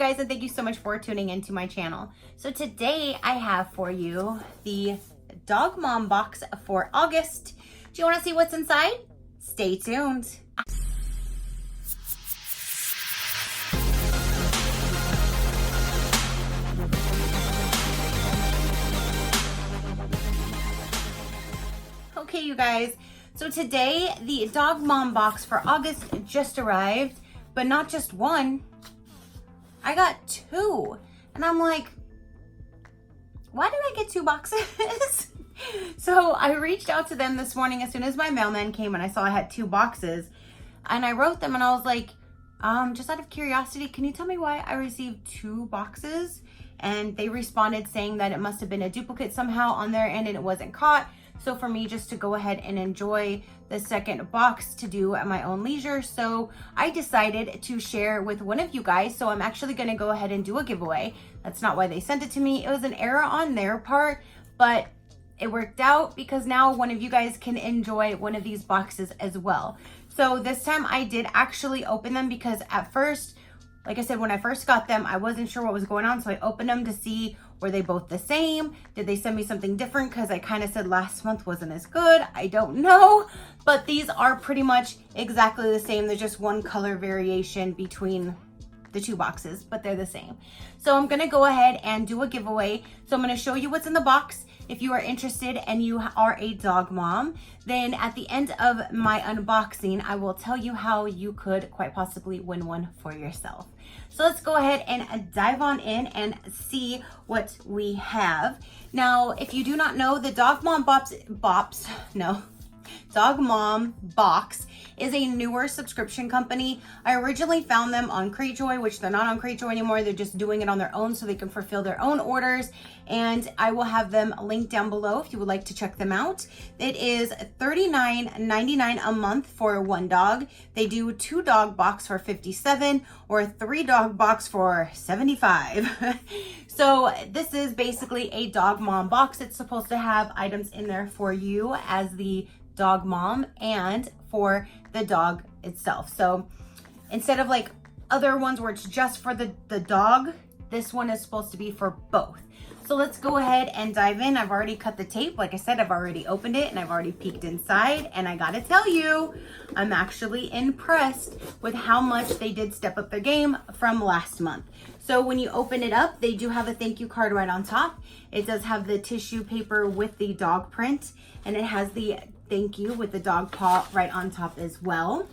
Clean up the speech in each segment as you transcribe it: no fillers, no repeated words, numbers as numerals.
guys, and thank you so much for tuning into my channel. So today I have for you the Dog Mom box for August. Do you want to see what's inside? Stay tuned. Okay, you guys, so today the Dog Mom box for August just arrived, but not just one. I got two, and I'm like, why did I get two boxes? So I reached out to them this morning as soon as my mailman came and I saw I had two boxes, and I wrote them and I was like, just out of curiosity, can you tell me why I received two boxes? And they responded saying that it must have been a duplicate somehow on their end and it wasn't caught. So for me just to go ahead and enjoy the second box to do at my own leisure, so I decided to share with one of you guys. So I'm actually going to go ahead and do a giveaway. That's not why they sent it to me. It was an error on their part, but it worked out because now one of you guys can enjoy one of these boxes as well. So this time I did actually open them because at first, like I said, when I first got them, I wasn't sure what was going on. So I opened them to see, were they both the same? Did they send me something different? Because I kind of said last month wasn't as good. I don't know. But these are pretty much exactly the same. There's just one color variation between the two boxes, but they're the same. So I'm going to go ahead and do a giveaway. So I'm going to show you what's in the box. If you are interested and you are a dog mom, then at the end of my unboxing, I will tell you how you could quite possibly win one for yourself. So let's go ahead and dive on in and see what we have. Now, if you do not know, the Dog Mom Dog Mom box is a newer subscription company. I originally found them on Cratejoy, which they're not on Cratejoy anymore. They're just doing it on their own so they can fulfill their own orders. And I will have them linked down below if you would like to check them out. It is $39.99 a month for one dog. They do 2 dog box for $57 or a 3 dog box for $75. So this is basically a Dog Mom box. It's supposed to have items in there for you as the dog mom and for the dog itself. So instead of like other ones where it's just for the dog, this one is supposed to be for both. So let's go ahead and dive in. I've already cut the tape. Like I said, I've already opened it and I've already peeked inside, and I gotta tell you, I'm actually impressed with how much they did step up their game from last month. So when you open it up, they do have a thank you card right on top. It does have the tissue paper with the dog print, and it has the thank you with the dog paw right on top as well.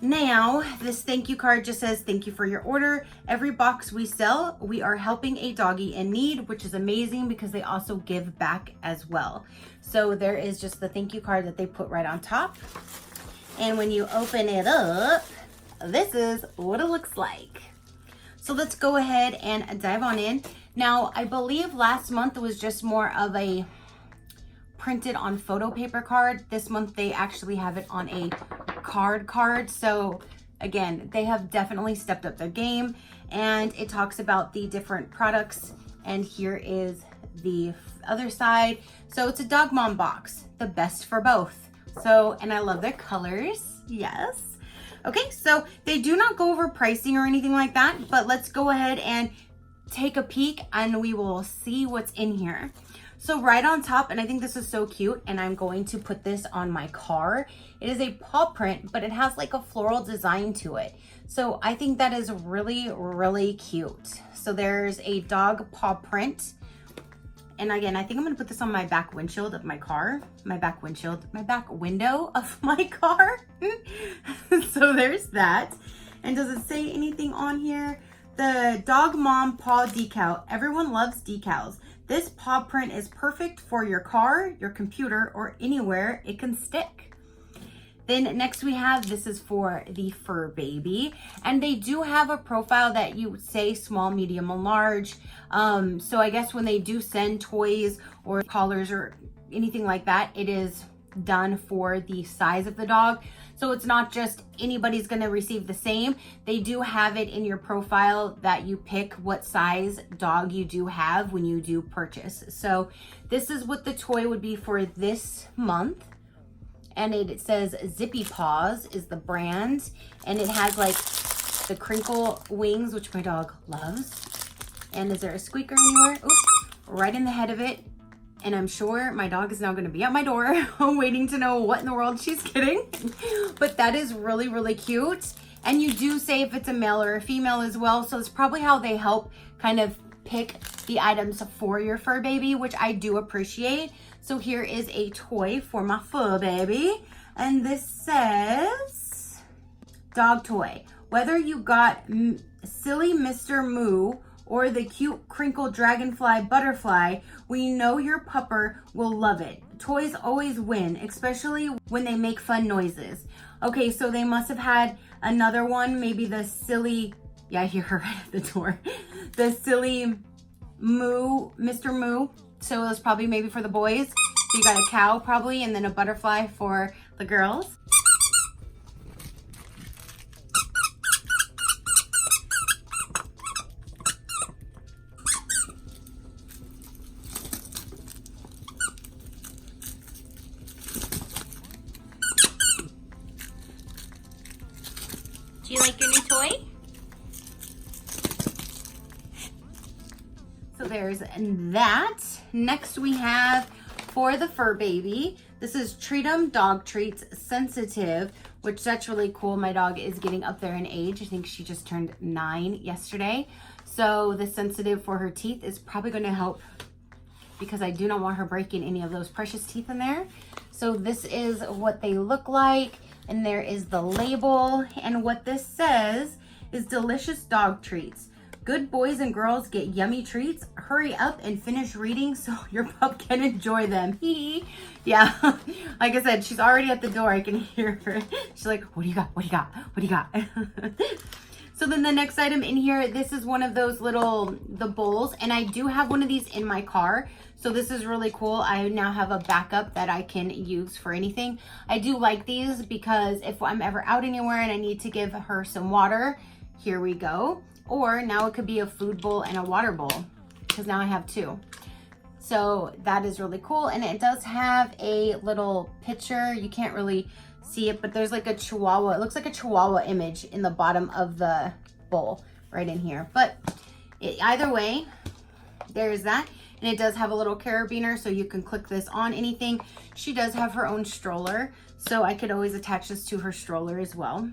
Now, this thank you card just says, thank you for your order. Every box we sell, we are helping a doggy in need, which is amazing because they also give back as well. So there is just the thank you card that they put right on top. And when you open it up, this is what it looks like. So let's go ahead and dive on in. Now, I believe last month was just more of a printed on photo paper card. This month they actually have it on a card. So again, they have definitely stepped up their game, and it talks about the different products, and here is the other side. So it's a Dog Mom box, the best for both. So, and I love their colors. Yes. Okay, so they do not go over pricing or anything like that, but let's go ahead and take a peek and we will see what's in here. So right on top, and I think this is so cute, and I'm going to put this on my car. It is a paw print, but it has like a floral design to it. So I think that is really, really cute. So there's a dog paw print. And again, I think I'm gonna put this on my back windshield of my car. My back window of my car. So there's that. And does it say anything on here? The Dog Mom paw decal. Everyone loves decals. This paw print is perfect for your car, your computer, or anywhere it can stick. Then next we have, this is for the fur baby, and they do have a profile that you say small, medium, and large. So I guess when they do send toys or collars or anything like that, it is done for the size of the dog. So it's not just anybody's gonna receive the same. They do have it in your profile that you pick what size dog you do have when you do purchase. So this is what the toy would be for this month. And it says Zippy Paws is the brand. And it has like the crinkle wings, which my dog loves. And is there a squeaker anywhere? Oops, right in the head of it. And I'm sure my dog is now gonna be at my door waiting to know what in the world she's getting. But that is really, really cute. And you do say if it's a male or a female as well. So it's probably how they help kind of pick the items for your fur baby, which I do appreciate. So here is a toy for my fur baby. And this says, dog toy. Whether you got silly Mr. Moo or the cute crinkle dragonfly butterfly, we know your pupper will love it. Toys always win, especially when they make fun noises. Okay, so they must have had another one, maybe the silly, yeah, I hear her right at the door. The silly Moo, Mr. Moo. So it was probably maybe for the boys. So you got a cow probably, and then a butterfly for the girls. Do you like your new toy? So there's that. Next we have for the fur baby. This is Treat 'em Dog Treats Sensitive, which that's really cool. My dog is getting up there in age. I think she just turned 9 yesterday. So the sensitive for her teeth is probably going to help because I do not want her breaking any of those precious teeth in there. So this is what they look like. And there is the label. And what this says is delicious dog treats. Good boys and girls get yummy treats. Hurry up and finish reading so your pup can enjoy them. Yeah, like I said, she's already at the door. I can hear her. She's like, what do you got? What do you got? What do you got? So then the next item in here, this is one of those the bowls. And I do have one of these in my car. So this is really cool. I now have a backup that I can use for anything. I do like these because if I'm ever out anywhere and I need to give her some water, here we go. Or now it could be a food bowl and a water bowl because now I have 2. So that is really cool. And it does have a little picture. You can't really see it, but there's like a chihuahua. It looks like a chihuahua image in the bottom of the bowl right in here. But either way, there's that. And it does have a little carabiner, so you can click this on anything. She does have her own stroller, so I could always attach this to her stroller as well.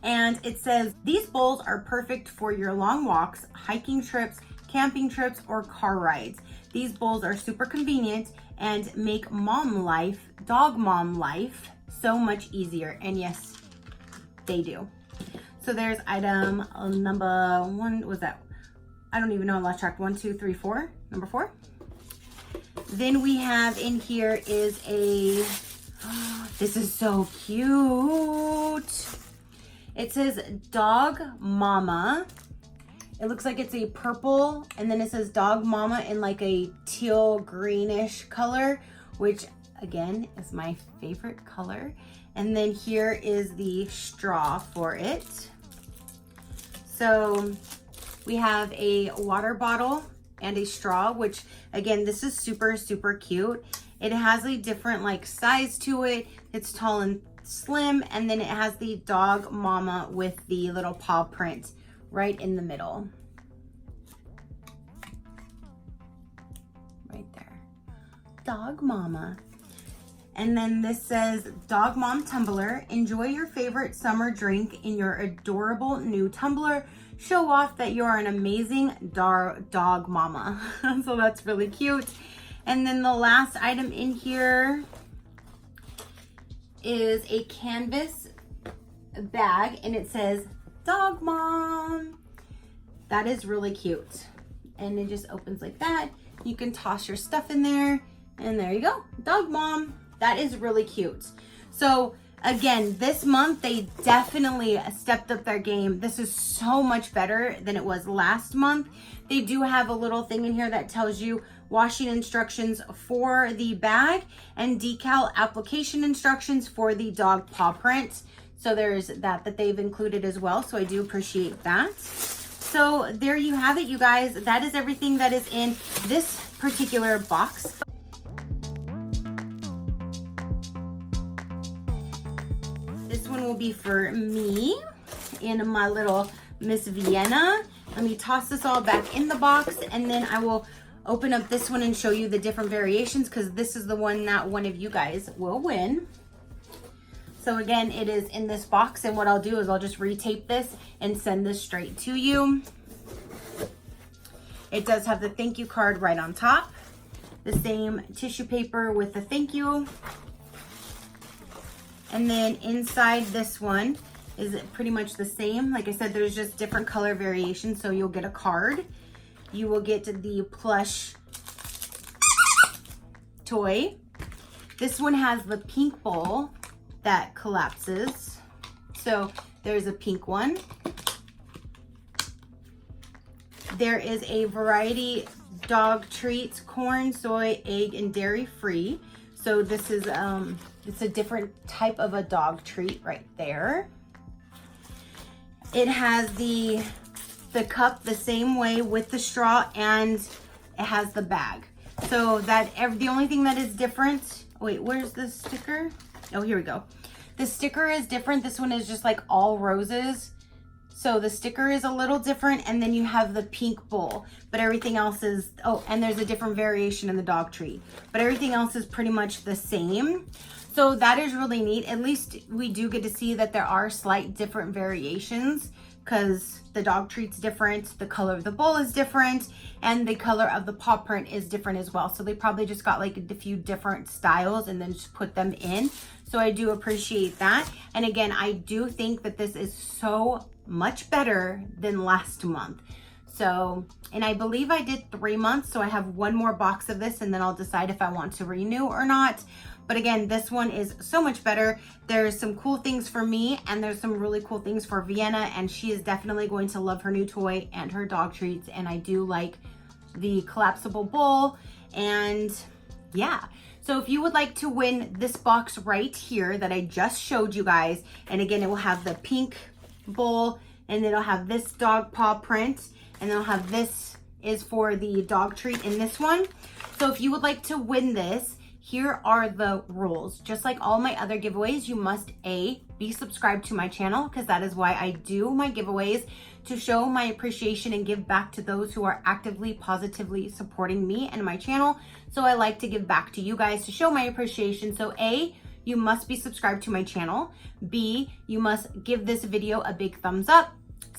And it says, these bowls are perfect for your long walks, hiking trips, camping trips, or car rides. These bowls are super convenient and make mom life, dog mom life, so much easier. And yes, they do. So there's item number 1, was that? I don't even know, I lost track. 1, 2, 3, 4, number 4. Then we have in here is a, this is so cute. It says Dog Mama. It looks like it's a purple, and then it says Dog Mama in like a teal greenish color, which again is my favorite color. And then here is the straw for it. So we have a water bottle and a straw, which again, this is super, super cute. It has a different like size to it. It's tall and slim, and then it has the Dog Mama with the little paw print right in the middle. Right there. Dog Mama. And then this says Dog Mom Tumbler. Enjoy your favorite summer drink in your adorable new tumbler. Show off that you're an amazing dog mama. So that's really cute. And then the last item in here is a canvas bag, and it says Dog Mom. That is really cute. And it just opens like that. You can toss your stuff in there, and there you go, Dog Mom. That is really cute. So again, this month they definitely stepped up their game. This is so much better than it was last month. They do have a little thing in here that tells you washing instructions for the bag and decal application instructions for the dog paw print. So there's that they've included as well. So I do appreciate that. So there you have it, you guys. That is everything that is in this particular box. This one will be for me in my little Miss Vienna. Let me toss this all back in the box, and then I will open up this one and show you the different variations, because this is the one that one of you guys will win. So again, it is in this box, and what I'll do is I'll just retape this and send this straight to you. It does have the thank you card right on top, the same tissue paper with the thank you. And then inside this one is pretty much the same. Like I said, there's just different color variations. So you'll get a card. You will get the plush toy. This one has the pink bowl that collapses. So there's a pink one. There is a variety dog treats, corn, soy, egg, and dairy free. So this is it's a different type of a dog treat right there. It has the cup the same way with the straw, and it has the bag. So that the only thing that is different, wait, where's the sticker? Oh, here we go. The sticker is different. This one is just like all roses. So the sticker is a little different, and then you have the pink bowl, but everything else is, oh, and there's a different variation in the dog treat, but everything else is pretty much the same. So that is really neat. At least we do get to see that there are slight different variations, because the dog treat's different, the color of the bowl is different, and the color of the paw print is different as well. So they probably just got like a few different styles and then just put them in. So I do appreciate that. And again, I do think that this is so much better than last month. So, and I believe I did 3 months, so I have one more box of this, and then I'll decide if I want to renew or not. But again, this one is so much better. There's some cool things for me, and there's some really cool things for Vienna, and she is definitely going to love her new toy and her dog treats. And I do like the collapsible bowl, and yeah. So if you would like to win this box right here that I just showed you guys, and again, it will have the pink bowl, and it'll have this dog paw print, and it'll have this is for the dog treat in this one. So if you would like to win this, here are the rules. Just like all my other giveaways, you must be subscribed to my channel, because that is why I do my giveaways, to show my appreciation and give back to those who are actively, positively supporting me and my channel. So I like to give back to you guys to show my appreciation. So A, you must be subscribed to my channel. B, you must give this video a big thumbs up.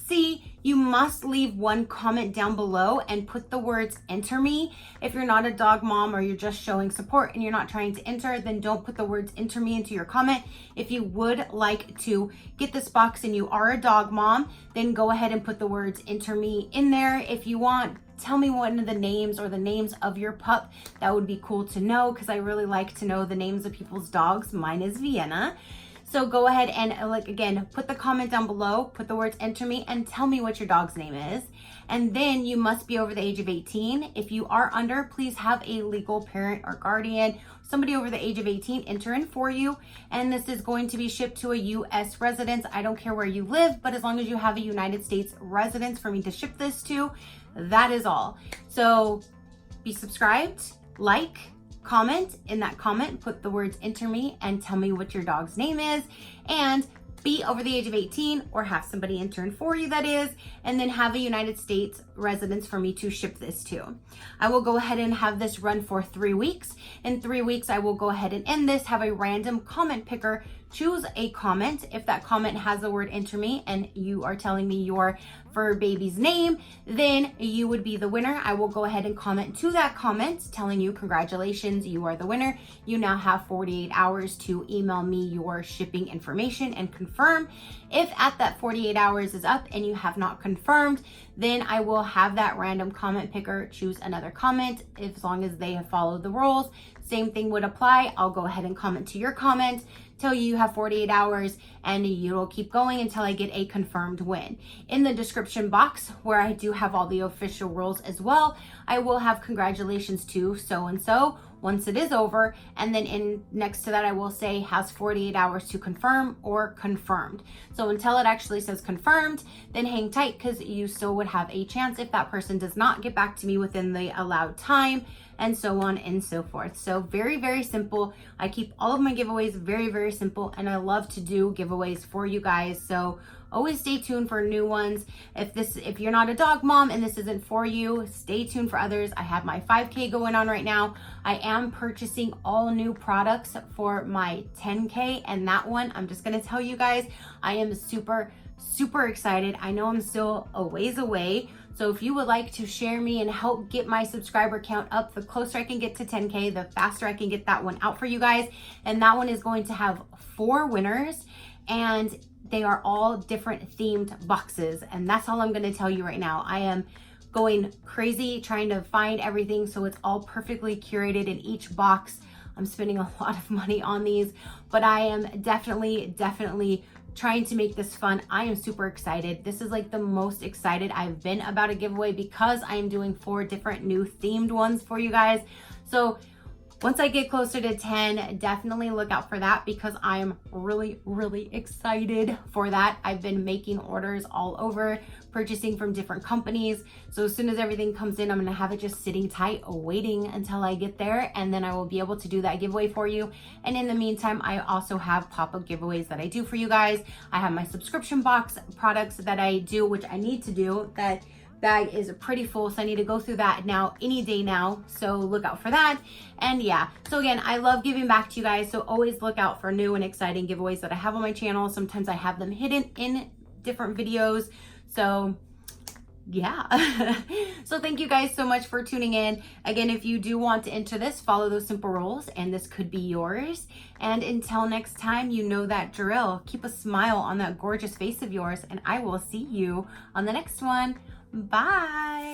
C, you must leave one comment down below and put the words enter me. If you're not a dog mom or you're just showing support and you're not trying to enter, then don't put the words enter me into your comment. If you would like to get this box and you are a dog mom, then go ahead and put the words enter me in there. If you want, tell me one of the names or the names of your pup. That would be cool to know, because I really like to know the names of people's dogs. Mine is Vienna. So go ahead and, like, again, put the comment down below, put the words enter me, and tell me what your dog's name is. And then you must be over the age of 18. If you are under, please have a legal parent or guardian, somebody over the age of 18, enter in for you. And this is going to be shipped to a U.S. residence. I don't care where you live, but as long as you have a United States residence for me to ship this to, that is all. So be subscribed, like, comment. In that comment, put the words enter me and tell me what your dog's name is, and be over the age of 18 or have somebody enter in for you, that is, and then have a United States residence for me to ship this to. I will go ahead and have this run for 3 weeks. In 3 weeks, I will go ahead and end this, have a random comment picker choose a comment. If that comment has the word enter me and you are telling me your fur baby's name, then you would be the winner. I will go ahead and comment to that comment telling you congratulations, you are the winner. You now have 48 hours to email me your shipping information and confirm. If at that 48 hours is up and you have not confirmed, then I will have that random comment picker choose another comment, as long as they have followed the rules. Same thing would apply. I'll go ahead and comment to your comment, tell you have 48 hours, and you'll keep going until I get a confirmed win. In the description box, where I do have all the official rules as well, I will have congratulations to so-and-so once it is over. And then next to that, I will say has 48 hours to confirm or confirmed. So until it actually says confirmed, then hang tight, because you still would have a chance if that person does not get back to me within the allowed time, and so on and so forth. So very, very simple. I keep all of my giveaways very, very simple, and I love to do giveaways for you guys. So always stay tuned for new ones. If you're not a dog mom and this isn't for you, stay tuned for others. I have my 5K going on right now. I am purchasing all new products for my 10K, and that one, I'm just gonna tell you guys, I am super, super excited. I know I'm still a ways away. So if you would like to share me and help get my subscriber count up, the closer I can get to 10K, the faster I can get that one out for you guys. And that one is going to have 4 winners, and they are all different themed boxes. And that's all I'm going to tell you right now. I am going crazy trying to find everything so it's all perfectly curated in each box. I'm spending a lot of money on these, but I am definitely trying to make this fun. I am super excited. This is like the most excited I've been about a giveaway, because I am doing 4 different new themed ones for you guys. So once I get closer to 10, definitely look out for that, because I am really, really excited for that. I've been making orders all over, purchasing from different companies. So as soon as everything comes in, I'm gonna have it just sitting tight, waiting until I get there, and then I will be able to do that giveaway for you. And in the meantime, I also have pop-up giveaways that I do for you guys. I have my subscription box products that I do, which I need to do. That bag is pretty full, so I need to go through that now, any day now, so look out for that. And yeah, so again, I love giving back to you guys, so always look out for new and exciting giveaways that I have on my channel. Sometimes I have them hidden in different videos, so yeah. So thank you guys so much for tuning in. Again, if you do want to enter this, follow those simple rules and this could be yours. And until next time, you know that drill. Keep a smile on that gorgeous face of yours, and I will see you on the next one. Bye.